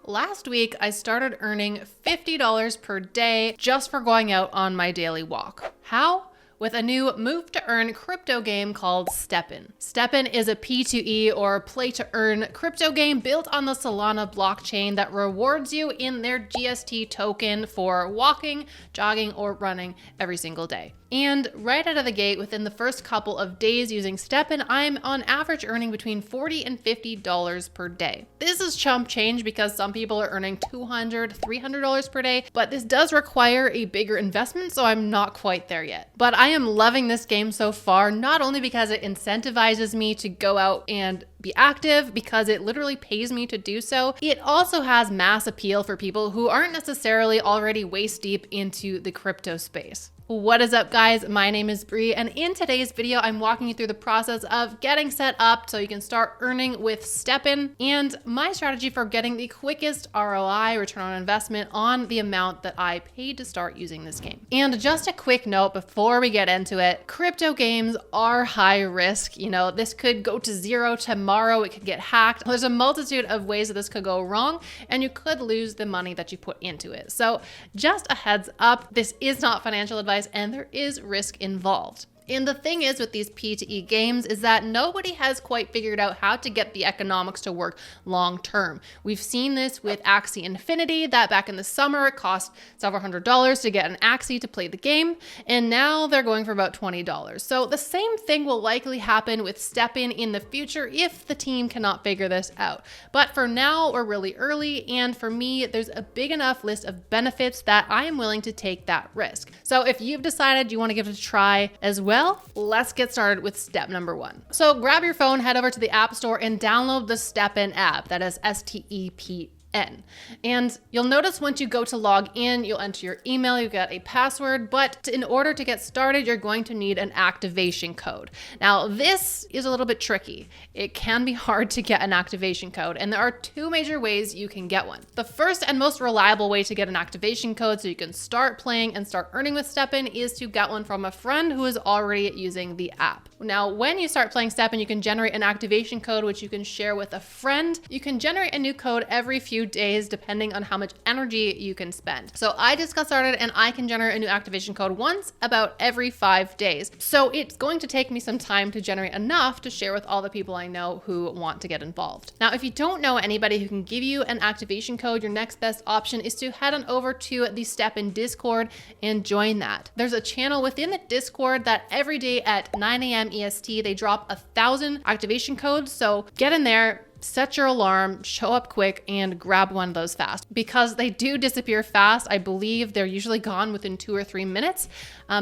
Last week, I started earning $50 per day just for going out on my daily walk. How? With a new move to earn crypto game called STEPN. STEPN is a P2E or play to earn crypto game built on the Solana blockchain that rewards you in their GST token for walking, jogging, or running every single day. And right out of the gate, within the first couple of days using STEPN, I'm on average earning between $40 and $50 per day. This is chump change because some people are earning $200, $300 per day, but this does require a bigger investment, so I'm not quite there yet. But I am loving this game so far, not only because it incentivizes me to go out and be active, because it literally pays me to do so. It also has mass appeal for people who aren't necessarily already waist deep into the crypto space. What is up, guys? My name is Brie, and in today's video, I'm walking you through the process of getting set up so you can start earning with STEPN and my strategy for getting the quickest ROI, return on investment, on the amount that I paid to start using this game. And just a quick note before we get into it, crypto games are high risk. You know, this could go to zero tomorrow, it could get hacked. There's a multitude of ways that this could go wrong, and you could lose the money that you put into it. So just a heads up, this is not financial advice, and there is risk involved. And the thing is with these P2E games is that nobody has quite figured out how to get the economics to work long term. We've seen this with Axie Infinity, that back in the summer it cost several $100s to get an Axie to play the game, and now they're going for about $20. So the same thing will likely happen with STEPN in the future if the team cannot figure this out. But for now, we're really early, and for me, there's a big enough list of benefits that I am willing to take that risk. So if you've decided you want to give it a try as well, let's get started with step number one. So grab your phone, head over to the App Store and download the STEPN app. That is STEPN. And you'll notice once you go to log in, you'll enter your email, you get a password, but in order to get started, you're going to need an activation code. Now, this is a little bit tricky. It can be hard to get an activation code, and there are two major ways you can get one. The first and most reliable way to get an activation code so you can start playing and start earning with STEPN is to get one from a friend who is already using the app. Now, when you start playing STEPN, you can generate an activation code, which you can share with a friend. You can generate a new code every few days, depending on how much energy you can spend. So I just got started and I can generate a new activation code once about every 5 days. So it's going to take me some time to generate enough to share with all the people I know who want to get involved. Now, if you don't know anybody who can give you an activation code, your next best option is to head on over to the STEPN Discord and join that. There's a channel within the Discord that every day at 9 a.m. EST, they drop 1,000 activation codes. So get in there, set your alarm, show up quick, and grab one of those fast. Because they do disappear fast, I believe they're usually gone within 2 or 3 minutes.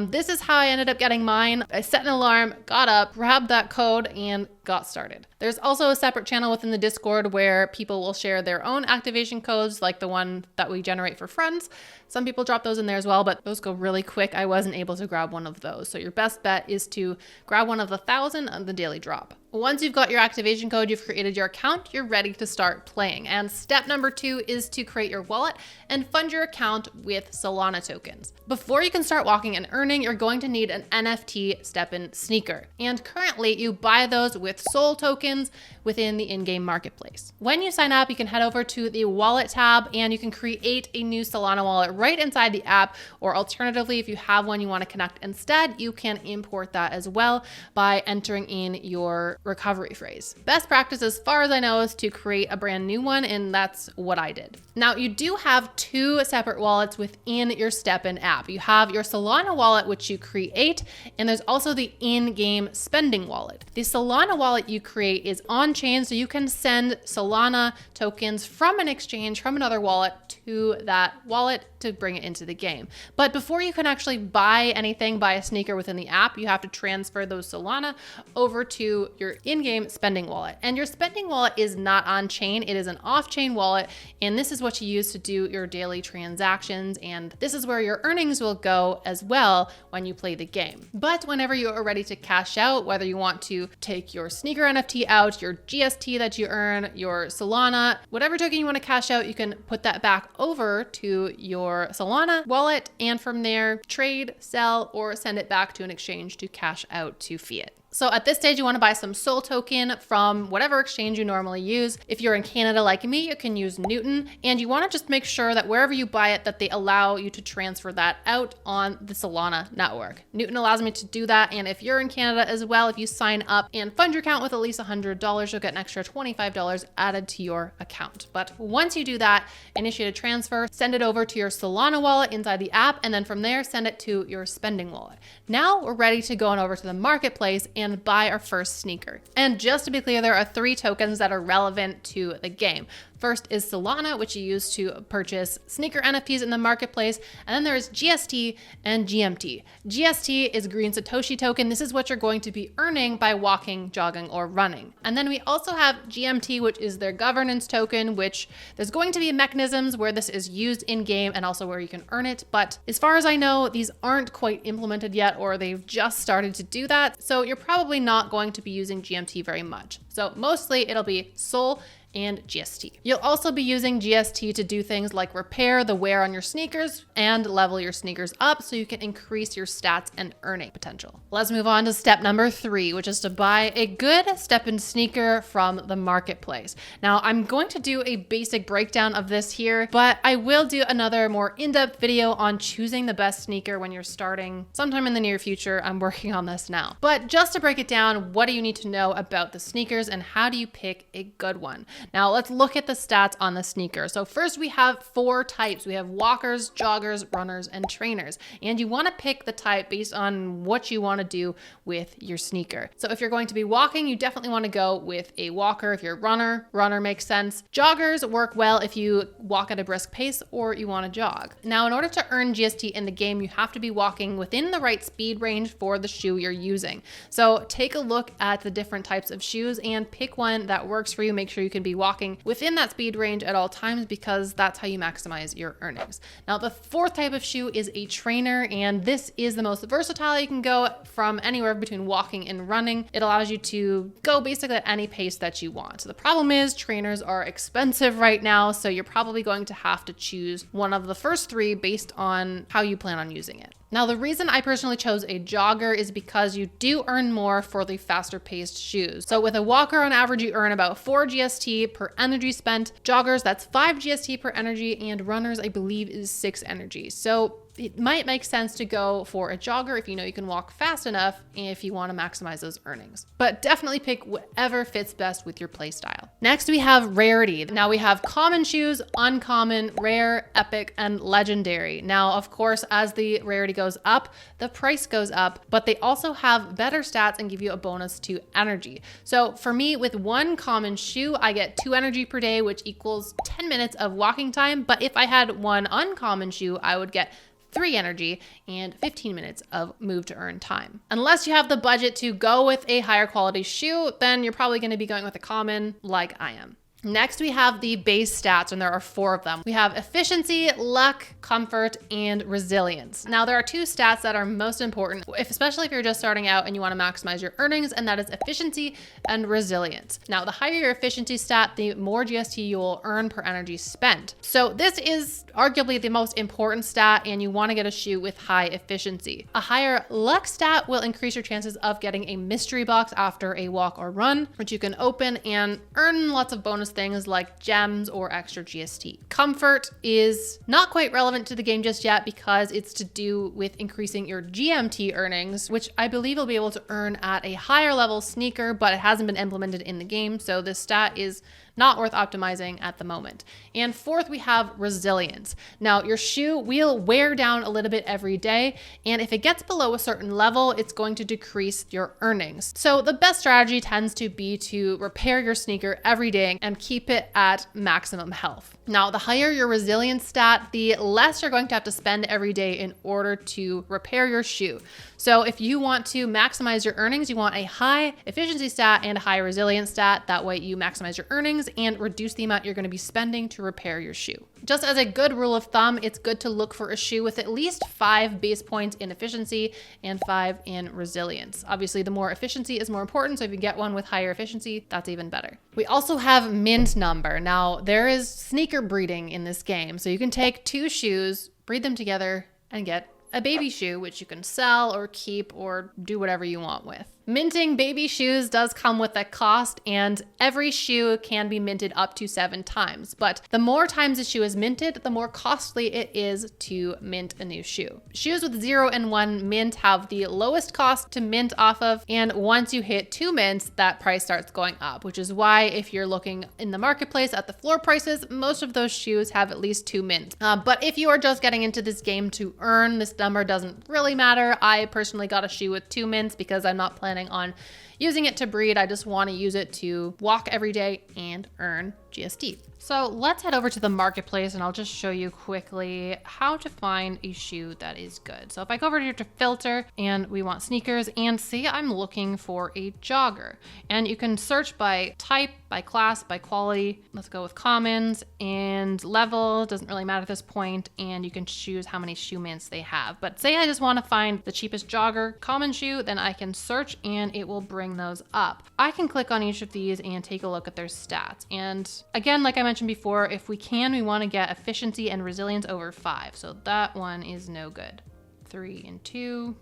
This is how I ended up getting mine. I set an alarm, got up, grabbed that code, and got started. There's also a separate channel within the Discord where people will share their own activation codes, like the one that we generate for friends. Some people drop those in there as well, but those go really quick. I wasn't able to grab one of those. So your best bet is to grab one of the 1,000 on the daily drop. Once you've got your activation code, you've created your account, you're ready to start playing. And step number 2 is to create your wallet and fund your account with Solana tokens. Before you can start walking and earning, you're going to need an NFT STEPN sneaker. And currently you buy those with Sol tokens within the in-game marketplace. When you sign up, you can head over to the wallet tab and you can create a new Solana wallet right inside the app, or alternatively, if you have one you want to connect instead, you can import that as well by entering in your recovery phrase. Best practice, as far as I know, is to create a brand new one, and that's what I did. Now, you do have 2 separate wallets within your STEPN app. You have your Solana wallet, which you create, and there's also the in-game spending wallet. The Solana wallet you create is on-chain, so you can send Solana tokens from an exchange, from another wallet, to that wallet to bring it into the game. But before you can actually buy anything, buy a sneaker within the app, you have to transfer those Solana over to your in-game spending wallet. And your spending wallet is not on-chain, it is an off-chain wallet, and this is what you use to do your daily transactions, and this is where your earnings will go as well when you play the game. But whenever you are ready to cash out, whether you want to take your sneaker NFT out, your GST that you earn, your Solana, whatever token you want to cash out, you can put that back over to your Solana wallet, and from there trade, sell, or send it back to an exchange to cash out to fiat. So at this stage, you want to buy some Sol token from whatever exchange you normally use. If you're in Canada like me, you can use Newton, and you want to just make sure that wherever you buy it, that they allow you to transfer that out on the Solana network. Newton allows me to do that, and if you're in Canada as well, if you sign up and fund your account with at least $100, you'll get an extra $25 added to your account. But once you do that, initiate a transfer, send it over to your Solana wallet inside the app, and then from there, send it to your spending wallet. Now we're ready to go on over to the marketplace and buy our first sneaker. And just to be clear, there are 3 tokens that are relevant to the game. First is Solana, which you use to purchase sneaker NFTs in the marketplace. And then there's GST and GMT. GST is Green Satoshi token. This is what you're going to be earning by walking, jogging, or running. And then we also have GMT, which is their governance token, which there's going to be mechanisms where this is used in game and also where you can earn it. But as far as I know, these aren't quite implemented yet, or they've just started to do that. So you're probably not going to be using GMT very much. So mostly it'll be Sol and GST. You'll also be using GST to do things like repair the wear on your sneakers and level your sneakers up so you can increase your stats and earning potential. Let's move on to step number 3, which is to buy a good STEPN sneaker from the marketplace. Now, I'm going to do a basic breakdown of this here, but I will do another more in-depth video on choosing the best sneaker when you're starting sometime in the near future. I'm working on this now. But just to break it down, what do you need to know about the sneakers and how do you pick a good one? Now let's look at the stats on the sneaker. So first we have 4 types. We have walkers, joggers, runners, and trainers. And you want to pick the type based on what you want to do with your sneaker. So if you're going to be walking, you definitely want to go with a walker. If you're a runner makes sense. Joggers work well if you walk at a brisk pace or you want to jog. Now, in order to earn GST in the game, you have to be walking within the right speed range for the shoe you're using. So take a look at the different types of shoes and pick one that works for you. Make sure you can be walking within that speed range at all times because that's how you maximize your earnings. Now, the 4th type of shoe is a trainer, and this is the most versatile. You can go from anywhere between walking and running. It allows you to go basically at any pace that you want. So the problem is trainers are expensive right now, so you're probably going to have to choose one of the first 3 based on how you plan on using it. Now, the reason I personally chose a jogger is because you do earn more for the faster paced shoes. So with a walker, on average, you earn about 4 GST per energy spent. Joggers, that's 5 GST per energy, and runners, I believe, is 6 energy. So it might make sense to go for a jogger if you know you can walk fast enough and if you want to maximize those earnings. But definitely pick whatever fits best with your play style. Next, we have rarity. Now we have common shoes, uncommon, rare, epic, and legendary. Now, of course, as the rarity goes up, the price goes up, but they also have better stats and give you a bonus to energy. So for me, with 1 common shoe, I get 2 energy per day, which equals 10 minutes of walking time. But if I had 1 uncommon shoe, I would get 3 energy and 15 minutes of move to earn time. Unless you have the budget to go with a higher quality shoe, then you're probably going to be going with a common like I am. Next, we have the base stats, and there are 4 of them. We have efficiency, luck, comfort, and resilience. Now, there are 2 stats that are most important, especially if you're just starting out and you want to maximize your earnings, and that is efficiency and resilience. Now, the higher your efficiency stat, the more GST you will earn per energy spent. So this is arguably the most important stat, and you want to get a shoe with high efficiency. A higher luck stat will increase your chances of getting a mystery box after a walk or run, which you can open and earn lots of bonus things like gems or extra GST. Comfort is not quite relevant to the game just yet because it's to do with increasing your GMT earnings, which I believe you'll be able to earn at a higher level sneaker, but it hasn't been implemented in the game. So this stat is not worth optimizing at the moment. And 4th, we have resilience. Now, your shoe will wear down a little bit every day, and if it gets below a certain level, it's going to decrease your earnings. So the best strategy tends to be to repair your sneaker every day and keep it at maximum health. Now, the higher your resilience stat, the less you're going to have to spend every day in order to repair your shoe. So if you want to maximize your earnings, you want a high efficiency stat and a high resilience stat. That way you maximize your earnings and reduce the amount you're going to be spending to repair your shoe. Just as a good rule of thumb, it's good to look for a shoe with at least 5 base points in efficiency and 5 in resilience. Obviously, the more efficiency is more important, so if you get one with higher efficiency, that's even better. We also have mint number. Now, there is sneaker breeding in this game, so you can take 2 shoes, breed them together, and get a baby shoe, which you can sell or keep or do whatever you want with. Minting baby shoes does come with a cost, and every shoe can be minted up to 7 times. But the more times a shoe is minted, the more costly it is to mint a new shoe. Shoes with 0 and 1 mint have the lowest cost to mint off of, and once you hit 2 mints, that price starts going up, which is why if you're looking in the marketplace at the floor prices, most of those shoes have at least 2 mints. But if you are just getting into this game to earn, this number doesn't really matter. I personally got a shoe with 2 mints because I'm not planning on using it to breed. I just want to use it to walk every day and earn GST. So let's head over to the marketplace and I'll just show you quickly how to find a shoe that is good. So if I go over here to filter and we want sneakers, and say I'm looking for a jogger, and you can search by type, by class, by quality. Let's go with commons, and level doesn't really matter at this point, and you can choose how many shoe mints they have. But say I just want to find the cheapest jogger common shoe, then I can search and it will bring those up. I can click on each of these and take a look at their stats. And again, like I mentioned before, if we can, we want to get efficiency and resilience over 5. So that one is no good. 3 and 2.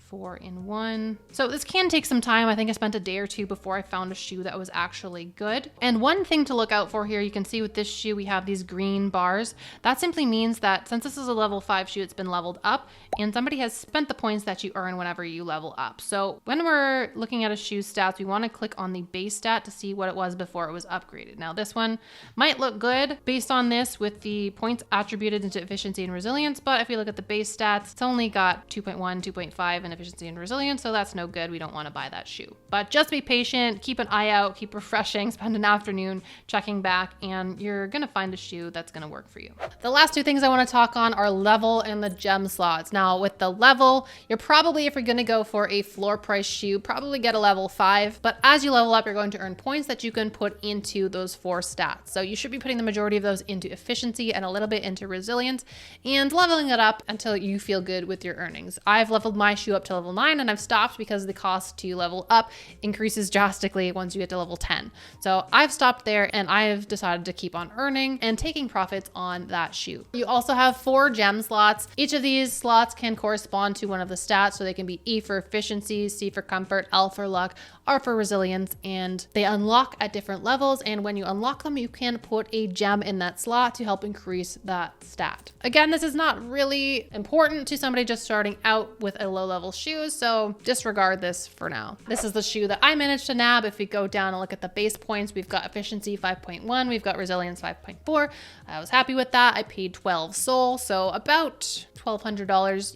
4 in 1. So this can take some time. I think I spent a day or two before I found a shoe that was actually good. And one thing to look out for here, you can see with this shoe, we have these green bars. That simply means that since this is a level 5 shoe, it's been leveled up, and somebody has spent the points that you earn whenever you level up. So when we're looking at a shoe stats, we want to click on the base stat to see what it was before it was upgraded. Now this one might look good based on this with the points attributed into efficiency and resilience, but if we look at the base stats, it's only got 2.1, 2.5 and efficiency and resilience, so that's no good. We don't want to buy that shoe. But just be patient, keep an eye out, keep refreshing, spend an afternoon checking back, and you're gonna find a shoe that's gonna work for you. The last two things I want to talk on are level and the gem slots. Now with the level, you're probably, if you're gonna go for a floor price shoe, probably get a level 5, but as you level up, you're going to earn points that you can put into those 4 stats. So you should be putting the majority of those into efficiency and a little bit into resilience, and leveling it up until you feel good with your earnings. I've leveled my shoe up to level 9 and I've stopped because the cost to level up increases drastically once you get to level 10. So I've stopped there and I've decided to keep on earning and taking profits on that shoe. You also have 4 gem slots. Each of these slots can correspond to one of the stats. So they can be E for efficiency, C for comfort, L for luck, R for resilience, and they unlock at different levels. And when you unlock them, you can put a gem in that slot to help increase that stat. Again, this is not really important to somebody just starting out with a low level shoe, so disregard this for now. This is the shoe that I managed to nab. If we go down and look at the base points, we've got efficiency 5.1, we've got resilience 5.4. I was happy with that. I paid 12 SOL, so about $1,200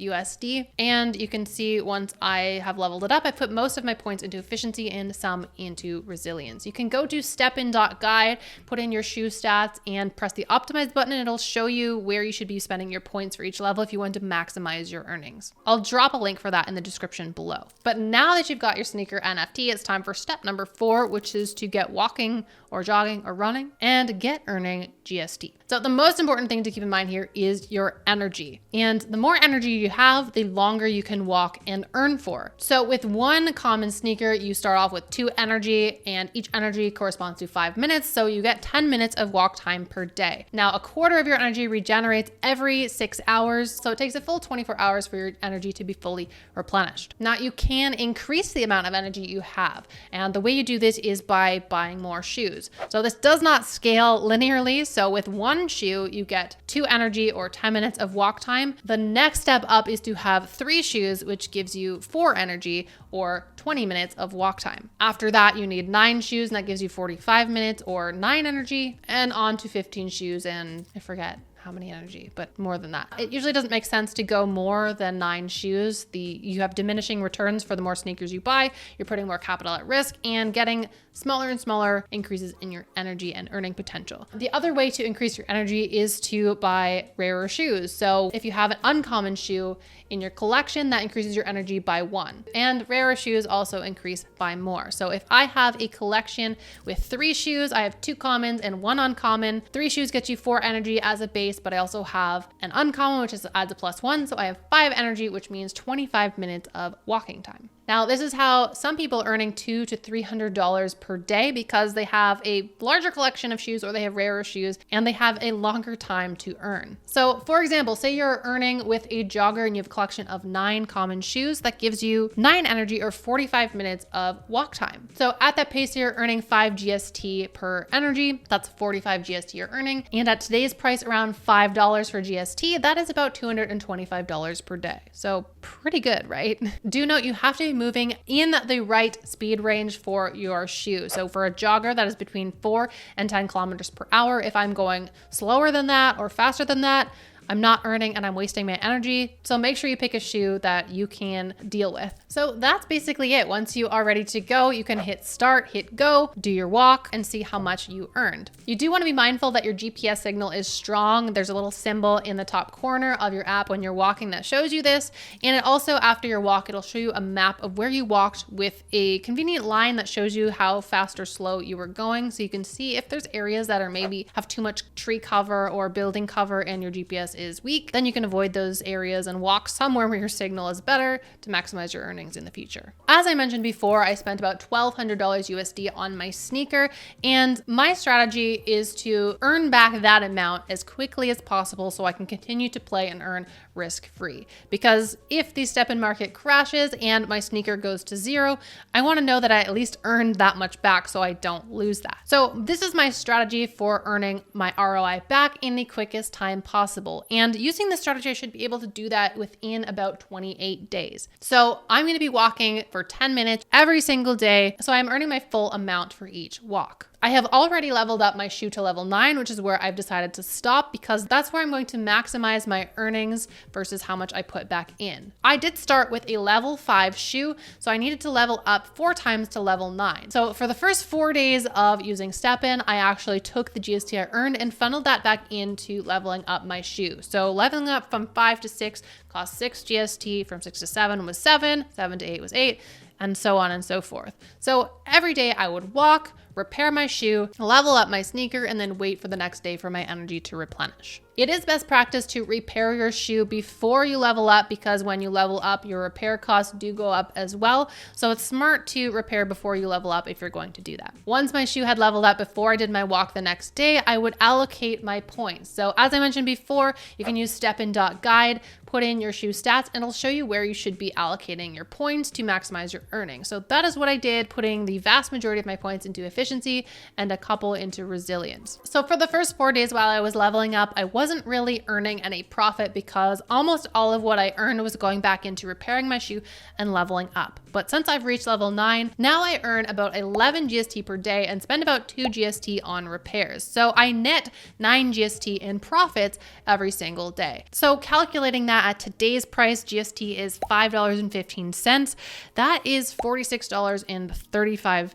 USD. And you can see once I have leveled it up, I put most of my points into efficiency and some into resilience. You can go to STEPN.guide, put in your shoe stats and press the optimize button, and it'll show you where you should be spending your points for each level if you want to maximize your earnings. I'll drop a link for that in the description below. But now that you've got your sneaker NFT, it's time for step number 4, which is to get walking or jogging or running and get earning GST. So the most important thing to keep in mind here is your energy. And the more energy you have, the longer you can walk and earn for. So with one common sneaker, you start off with 2 energy, and each energy corresponds to 5 minutes. So you get 10 minutes of walk time per day. Now, a quarter of your energy regenerates every 6 hours. So it takes a full 24 hours for your energy to be fully replenished. Now you can increase the amount of energy you have. And the way you do this is by buying more shoes. So this does not scale linearly. So with one shoe, you get 2 energy or 10 minutes of walk time. The next step up is to have 3 shoes, which gives you 4 energy or 20 minutes of walk time. After that, you need 9 shoes, and that gives you 45 minutes or 9 energy, and on to 15 shoes, and I forget how many energy, but more than that. It usually doesn't make sense to go more than 9 shoes. You have diminishing returns for the more sneakers you buy. You're putting more capital at risk and getting smaller and smaller increases in your energy and earning potential. The other way to increase your energy is to buy rarer shoes. So if you have an uncommon shoe in your collection, that increases your energy by 1. And rarer shoes also increase by more. So if I have a collection with 3 shoes, I have 2 commons and 1 uncommon. 3 shoes get you 4 energy as a base, but I also have an uncommon, which adds a +1. So I have 5 energy, which means 25 minutes of walking time. Now, this is how some people are earning $200 to $300 per day because they have a larger collection of shoes or they have rarer shoes and they have a longer time to earn. So for example, say you're earning with a jogger and you have a collection of 9 common shoes, that gives you 9 energy or 45 minutes of walk time. So at that pace, you're earning 5 GST per energy. That's 45 GST you're earning. And at today's price, around $5 for GST, that is about $225 per day. So pretty good, right? Do note you have to be moving in the right speed range for your shoe. So for a jogger, that is between 4 and 10 kilometers per hour. If I'm going slower than that or faster than that, I'm not earning and I'm wasting my energy. So make sure you pick a shoe that you can deal with. So that's basically it. Once you are ready to go, you can hit start, hit go, do your walk and see how much you earned. You do want to be mindful that your GPS signal is strong. There's a little symbol in the top corner of your app when you're walking that shows you this. And it also, after your walk, it'll show you a map of where you walked with a convenient line that shows you how fast or slow you were going. So you can see if there's areas that are maybe have too much tree cover or building cover and your GPS is weak, then you can avoid those areas and walk somewhere where your signal is better to maximize your earnings in the future. As I mentioned before, I spent about $1,200 USD on my sneaker, and my strategy is to earn back that amount as quickly as possible so I can continue to play and earn risk-free. Because if the STEPN market crashes and my sneaker goes to zero, I want to know that I at least earned that much back so I don't lose that. So this is my strategy for earning my ROI back in the quickest time possible. And using this strategy, I should be able to do that within about 28 days. So I'm going to be walking for 10 minutes every single day. So I'm earning my full amount for each walk. I have already leveled up my shoe to level 9, which is where I've decided to stop because that's where I'm going to maximize my earnings versus how much I put back in. I did start with a level 5 shoe, so I needed to level up 4 times to level 9. So for the first 4 days of using STEPN, I actually took the GST I earned and funneled that back into leveling up my shoe. So leveling up from 5 to 6 cost 6 GST, from 6 to 7 was 7, 7 to 8 was 8, and so on and so forth. So every day I would walk, repair my shoe, level up my sneaker, and then wait for the next day for my energy to replenish. It is best practice to repair your shoe before you level up because when you level up, your repair costs do go up as well. So it's smart to repair before you level up if you're going to do that. Once my shoe had leveled up before I did my walk the next day, I would allocate my points. So as I mentioned before, you can use STEPN.guide, put in your shoe stats, and it'll show you where you should be allocating your points to maximize your earnings. So that is what I did, putting the vast majority of my points into efficiency and a couple into resilience. So for the first 4 days while I was leveling up, I wasn't really earning any profit because almost all of what I earned was going back into repairing my shoe and leveling up. But since I've reached level 9, now I earn about 11 GST per day and spend about 2 GST on repairs. So I net 9 GST in profits every single day. So calculating that at today's price, GST is $5.15. That is $46.35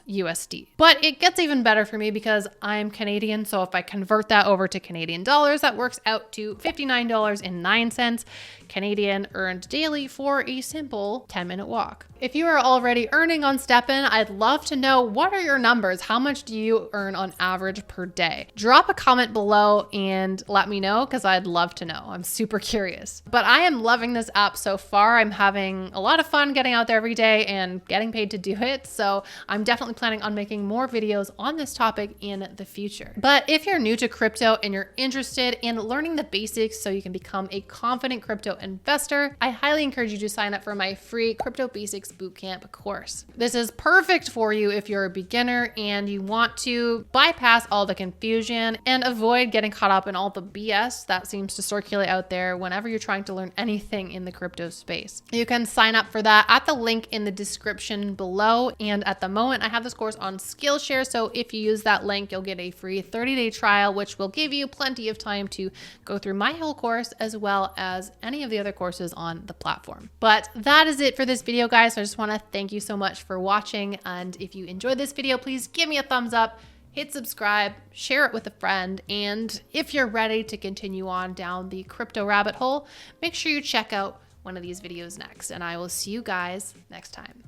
USD. But it gets even better for me because I'm Canadian. So if I convert that over to Canadian dollars, that works out to $59.09 Canadian earned daily for a simple 10-minute walk. If you are already earning on STEPN, I'd love to know, what are your numbers? How much do you earn on average per day? Drop a comment below and let me know because I'd love to know. I'm super curious. But I am loving this app so far. I'm having a lot of fun getting out there every day and getting paid to do it. So I'm definitely planning on making more videos on this topic in the future. But if you're new to crypto and you're interested in learning the basics so you can become a confident crypto investor, I highly encourage you to sign up for my free Crypto Basics Bootcamp course. This is perfect for you if you're a beginner and you want to bypass all the confusion and avoid getting caught up in all the BS that seems to circulate out there whenever you're trying to learn anything in the crypto space. You can sign up for that at the link in the description below. And at the moment, I have this course on Skillshare. So if you use that link, you'll get a free 30-day trial, which will give you plenty of time to go through my whole course as well as any of the other courses on the platform. But that is it for this video, guys. So I just want to thank you so much for watching. And if you enjoyed this video, please give me a thumbs up, hit subscribe, share it with a friend. And if you're ready to continue on down the crypto rabbit hole, make sure you check out one of these videos next. And I will see you guys next time.